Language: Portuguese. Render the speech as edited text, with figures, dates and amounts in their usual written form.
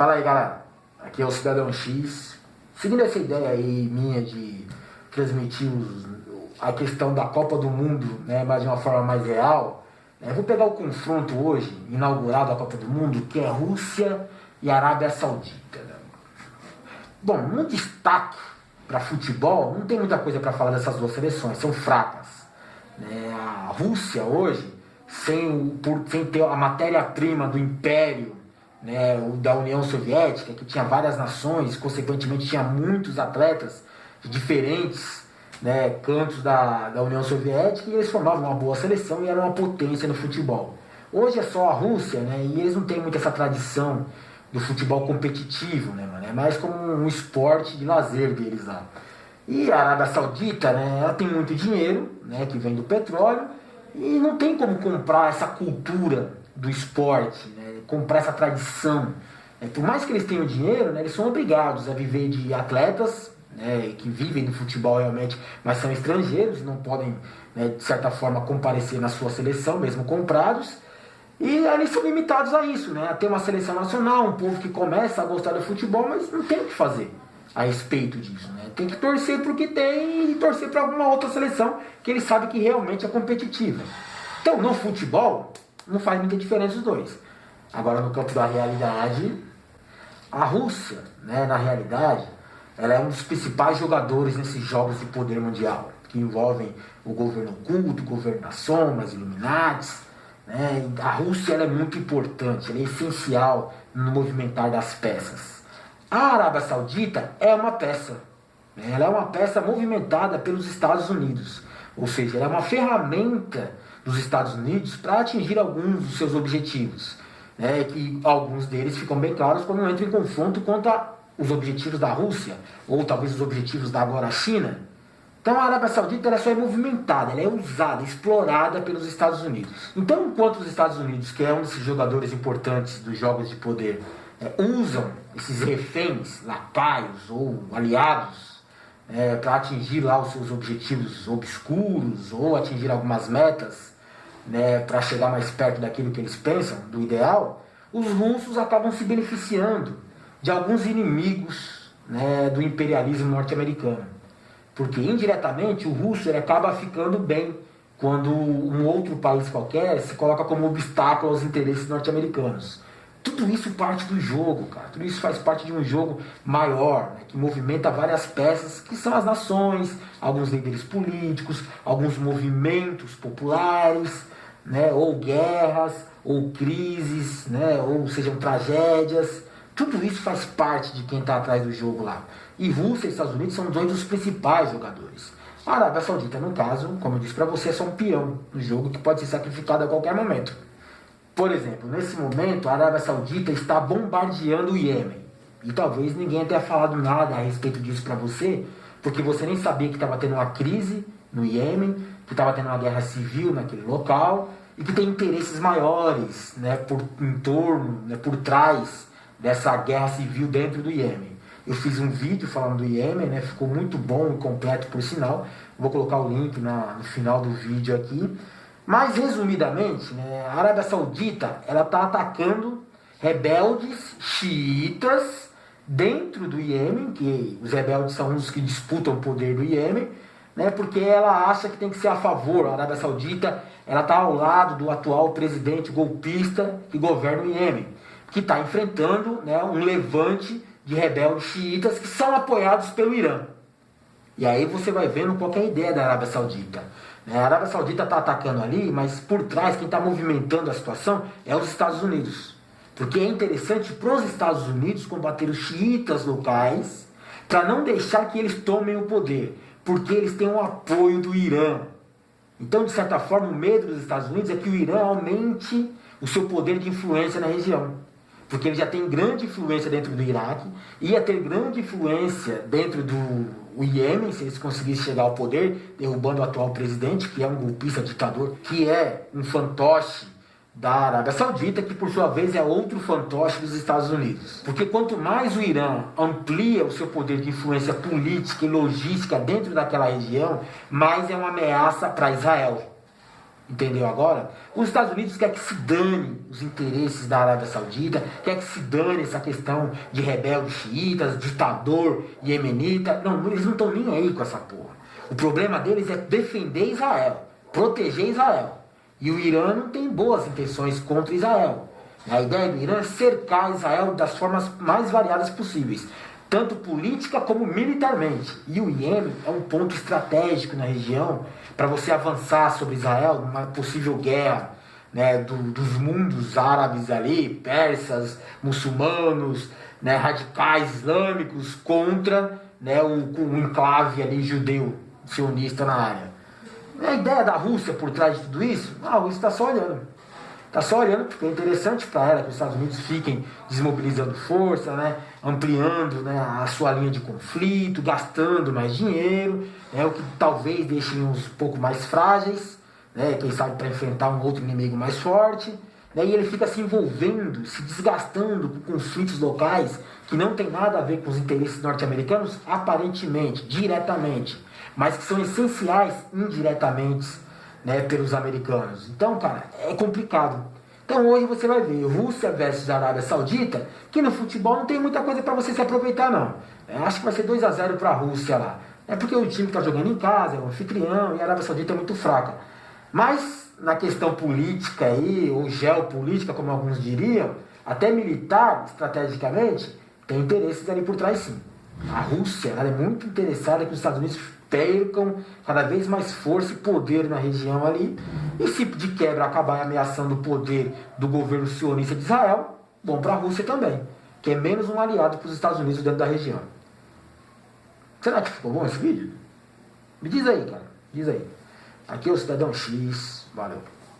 Fala aí, galera. Aqui é o Cidadão X. Seguindo essa ideia aí minha de transmitir a questão da Copa do Mundo, né, mas de uma forma mais real, né, vou pegar o confronto hoje, inaugurado a Copa do Mundo, que é Rússia e Arábia Saudita. Né? Bom, no destaque para futebol, não tem muita coisa para falar dessas duas seleções, são fracas. Né? A Rússia hoje, sem ter a matéria-prima do Império, né, da União Soviética, que tinha várias nações, consequentemente tinha muitos atletas de diferentes, né, cantos da União Soviética, e eles formavam uma boa seleção e eram uma potência no futebol. Hoje é só a Rússia, né, e eles não têm muito essa tradição do futebol competitivo, né, mano, é mais como um esporte de lazer deles lá. E a Arábia Saudita, né, ela tem muito dinheiro, né, que vem do petróleo, e não tem como comprar essa cultura do esporte, né, comprar essa tradição. Por mais que eles tenham dinheiro, né, eles são obrigados a viver de atletas, né, que vivem do futebol realmente, mas são estrangeiros, não podem, né, de certa forma, comparecer na sua seleção, mesmo comprados. E eles são limitados a isso, né, a ter uma seleção nacional, um povo que começa a gostar do futebol, mas não tem o que fazer a respeito disso. Né? Tem que torcer para o que tem e torcer para alguma outra seleção que ele sabe que realmente é competitiva. Então, no futebol, não faz muita diferença os dois. Agora, no campo da realidade, a Rússia, né, na realidade, ela é um dos principais jogadores nesses jogos de poder mundial, que envolvem o governo oculto, o governo das sombras, Illuminatis. Né? A Rússia ela é muito importante, ela é essencial no movimentar das peças. A Arábia Saudita é uma peça. Né? Ela é uma peça movimentada pelos Estados Unidos. Ou seja, ela é uma ferramenta dos Estados Unidos para atingir alguns dos seus objetivos. Né, que alguns deles ficam bem claros quando entram em confronto contra os objetivos da Rússia, ou talvez os objetivos da agora China. Então a Arábia Saudita ela só é movimentada, ela é usada, explorada pelos Estados Unidos. Então enquanto os Estados Unidos, que é um desses jogadores importantes dos jogos de poder, usam esses reféns, lacaios ou aliados, para atingir lá os seus objetivos obscuros, ou atingir algumas metas, né, para chegar mais perto daquilo que eles pensam, do ideal, os russos acabam se beneficiando de alguns inimigos, né, do imperialismo norte-americano. Porque indiretamente o russo ele acaba ficando bem quando um outro país qualquer se coloca como obstáculo aos interesses norte-americanos. Tudo isso parte do jogo, cara. Tudo isso faz parte de um jogo maior, né, que movimenta várias peças, que são as nações, alguns líderes políticos, alguns movimentos populares, né, ou guerras, ou crises, né, ou sejam tragédias. Tudo isso faz parte de quem está atrás do jogo lá. E Rússia e Estados Unidos são dois dos principais jogadores. A Arábia Saudita, no caso, como eu disse para você, é só um peão no jogo que pode ser sacrificado a qualquer momento. Por exemplo, nesse momento, a Arábia Saudita está bombardeando o Iêmen. E talvez ninguém tenha falado nada a respeito disso para você, porque você nem sabia que estava tendo uma crise no Iêmen, que estava tendo uma guerra civil naquele local, e que tem interesses maiores, né, em torno, né, por trás dessa guerra civil dentro do Iêmen. Eu fiz um vídeo falando do Iêmen, né, ficou muito bom e completo por sinal. Vou colocar o link no final do vídeo aqui. Mas, resumidamente, né, a Arábia Saudita está atacando rebeldes xiitas dentro do Iêmen, que os rebeldes são os que disputam o poder do Iêmen, né, porque ela acha que tem que ser a favor. A Arábia Saudita está ao lado do atual presidente golpista que governa o Iêmen, que está enfrentando, né, um levante de rebeldes xiitas que são apoiados pelo Irã. E aí você vai vendo qual que é a ideia da Arábia Saudita. A Arábia Saudita está atacando ali, mas por trás, quem está movimentando a situação é os Estados Unidos. Porque é interessante para os Estados Unidos combater os xiitas locais para não deixar que eles tomem o poder, porque eles têm o apoio do Irã. Então, de certa forma, o medo dos Estados Unidos é que o Irã aumente o seu poder de influência na região. Porque ele já tem grande influência dentro do Iraque, ia ter grande influência dentro do Iêmen, se eles conseguissem chegar ao poder, derrubando o atual presidente, que é um golpista ditador, que é um fantoche da Arábia Saudita, que por sua vez é outro fantoche dos Estados Unidos. Porque quanto mais o Irã amplia o seu poder de influência política e logística dentro daquela região, mais é uma ameaça para Israel. Entendeu agora? Os Estados Unidos quer que se dane os interesses da Arábia Saudita, quer que se dane essa questão de rebeldes xiitas, ditador iemenita. Não, eles não estão nem aí com essa porra. O problema deles é defender Israel, proteger Israel. E o Irã não tem boas intenções contra Israel. A ideia do Irã é cercar Israel das formas mais variadas possíveis, tanto política como militarmente. E o Iêmen é um ponto estratégico na região para você avançar sobre Israel numa possível guerra, né, dos mundos árabes ali, persas, muçulmanos, né, radicais islâmicos contra, né, o enclave ali judeu, sionista na área. A ideia da Rússia por trás de tudo isso, a Rússia está só olhando. Está só olhando porque é interessante para ela que os Estados Unidos fiquem desmobilizando força, né, ampliando, né, a sua linha de conflito, gastando mais dinheiro, né, o que talvez deixe uns pouco mais frágeis, né, quem sabe para enfrentar um outro inimigo mais forte. Né, e ele fica se envolvendo, se desgastando com conflitos locais que não tem nada a ver com os interesses norte-americanos, aparentemente, diretamente, mas que são essenciais indiretamente, né, pelos americanos. Então, cara, é complicado. Então hoje você vai ver Rússia versus Arábia Saudita, que no futebol não tem muita coisa para você se aproveitar não. Acho que vai ser 2-0 para a Rússia lá. É porque o time está jogando em casa, é um anfitrião, e a Arábia Saudita é muito fraca. Mas na questão política aí, ou geopolítica, como alguns diriam, até militar, estrategicamente, tem interesses ali por trás sim. A Rússia ela é muito interessada que os Estados Unidos percam cada vez mais força e poder na região ali, e se de quebra acabar ameaçando o poder do governo sionista de Israel, bom para a Rússia também, que é menos um aliado para os Estados Unidos dentro da região. Será que ficou bom esse vídeo? Me diz aí, cara, diz aí. Aqui é o Cidadão X, valeu.